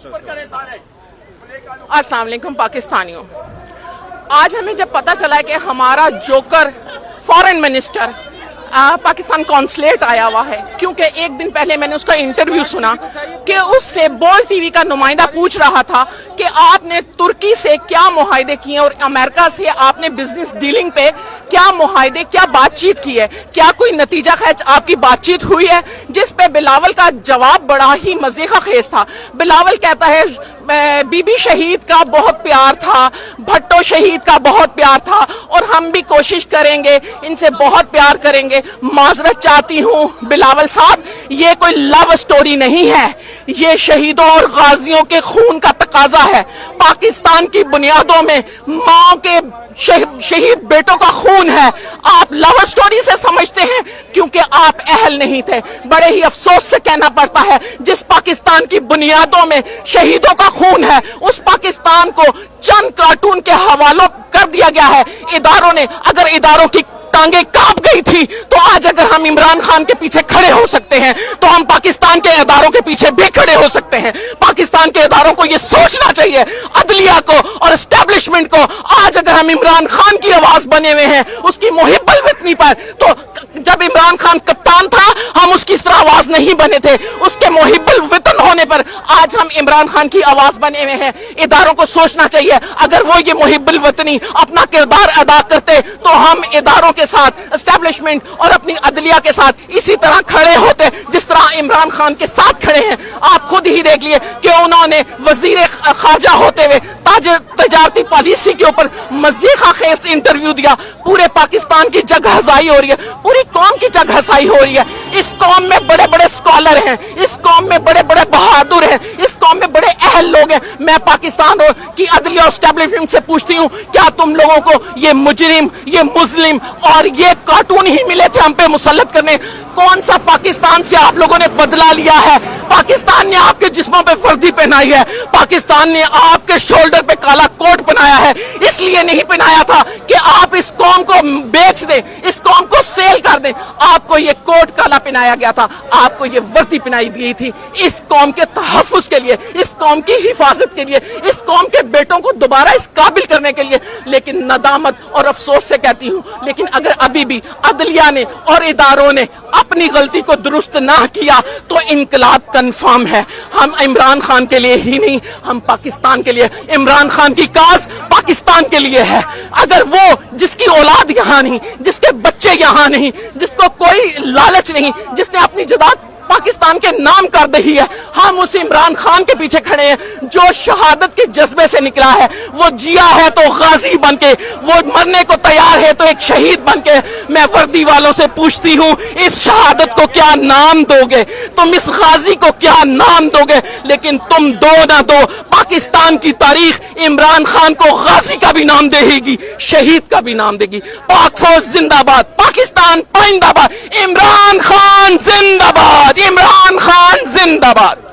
अस्सलाम वालेकुम पाकिस्तानियों, आज हमें जब पता चला है कि हमारा joker foreign minister Pakistan consulate आया हुआ है, क्योंकि एक दिन पहले मैंने उसका इंटरव्यू सुना कि उससे बोल टीवी का नुमाइंदा पूछ रहा था कि आपने तुर्की से क्या मुआहदे किए और अमेरिका से आपने बिजनेस डीलिंग पे क्या मुआहदे, क्या बातचीत की है, क्या कोई नतीजा खैज आपकी बातचीत हुई है। जिस पे बिलावल का जवाब बड़ा ही मजे का खेज था। बिलावल कहता है बीबी शहीद का बहुत प्यार था, भट्टो शहीद का बहुत प्यार था और हम भी कोशिश करेंगे, इनसे बहुत प्यार करेंगे। माजरत चाहती हूँ बिलावल साहब, ये कोई लव स्टोरी नहीं है, ये शहीदों और गाजियों के खून का तकाजा है। पाकिस्तान की बुनियादों में माँ के शहीद बेटों का खून है। आप लव स्टोरी से समझते हैं क्योंकि आप अहल नहीं थे। बड़े ही अफसोस से कहना पड़ता है, जिस पाकिस्तान की बुनियादों में शहीदों का खून है, उस पाकिस्तान को चंद कार्टून के हवालों कर दिया गया है। इदारों ने, अगर इदारों की टांगे कांप गई थी तो आज अगर हम इमरान खान के पीछे खड़े हो सकते हैं तो हम पाकिस्तान के इदारों के पीछे भी खड़े हो सकते हैं। पाकिस्तान के इदारों को यह सोचना चाहिए, अदलिया को और एस्टेब्लिशमेंट को, आज अगर हम इमरान खान की आवाज बने हुए हैं उसकी मुहिब्बल वितनी पर, तो जब इमरान खान कप्तान था हम उसकी इस तरह आवाज नहीं बने थे। उसके मुहिब्बल वितन होने पर आज हम इमरान खान की आवाज बने हुए हैं। इदारों को सोचना चाहिए, अगर वो ये मुहिब्बल वतनी अपना किरदार अदा करते तो हम इदारों के साथ, एस्टेब्लिशमेंट और अपनी अदलिया के साथ इसी तरह खड़े होते जिस तरह इमरान खान के साथ खड़े हैं। आप खुद ही देख लिए कि उन्होंने वजीर खारजा होते हुए तजारती पॉलिसी के ऊपर मज़ीद खेज इंटरव्यू दिया। पूरे पाकिस्तान की जगहसाई हो रही है, पूरी कौम की जगहसाई हो रही है। इस कौम में बड़े बड़े स्कॉलर हैं, इस कौम में बड़े बड़े बहादुर हैं, इस कौम में बड़े अहल लोग हैं। मैं पाकिस्तान की अदलिया एस्टेब्लिशमेंट से पूछती हूँ, क्या तुम लोगों को ये मुजरिम, ये मुस्लिम और ये कार्टून ही मिले थे हम पे मुसल्लत करने? कौन सा पाकिस्तान से आप लोगों ने बदला लिया है? पाकिस्तान ने आपके जिस्मों पे वर्दी पहनाई है, पाकिस्तान ने आपके शोल्डर पे काला कोट पहनाया है। इसलिए नहीं पहनाया था कि आप इस कौम को बेच दें, इस कौम को सेल कर दें। आपको ये कोट काला पहनाया गया था, आपको ये वर्दी पहनाई दी थी इस कौम के तहफ्फुज के लिए, इस कौम की हिफाजत के लिए, इस कौम के बेटों को दोबारा इस काबिल करने के लिए। लेकिन नदामत और अफसोस से कहती हूँ, लेकिन अगर अभी भी अदलिया ने और इदारों ने अपनी गलती को दुरुस्त ना किया तो इनकलाब कंफर्म है। हम इमरान खान के लिए ही नहीं, हम पाकिस्तान के लिए। इमरान खान की काज पाकिस्तान के लिए है। अगर वो, जिसकी औलाद यहाँ नहीं, जिसके बच्चे यहाँ नहीं, जिसको कोई लालच नहीं, जिसने अपनी जायदाद पाकिस्तान के नाम कर दी है, हम उस इमरान खान के पीछे खड़े हैं जो शहादत के जज्बे से निकला है। वो जिया है तो गाजी बनके, वो मरने को तैयार है तो एक शहीद बनके। मैं वर्दी वालों से पूछती हूँ, इस शहादत को क्या नाम दोगे? तुम इस गाजी को क्या नाम दोगे? लेकिन तुम दो ना दो, पाकिस्तान की तारीख इमरान खान को गाजी का भी नाम देगी, शहीद का भी नाम देगी। पाक फौज जिंदाबाद, पाकिस्तान पाइंदाबाद, इमरान खान जिंदाबाद, इमरान खान जिंदाबाद।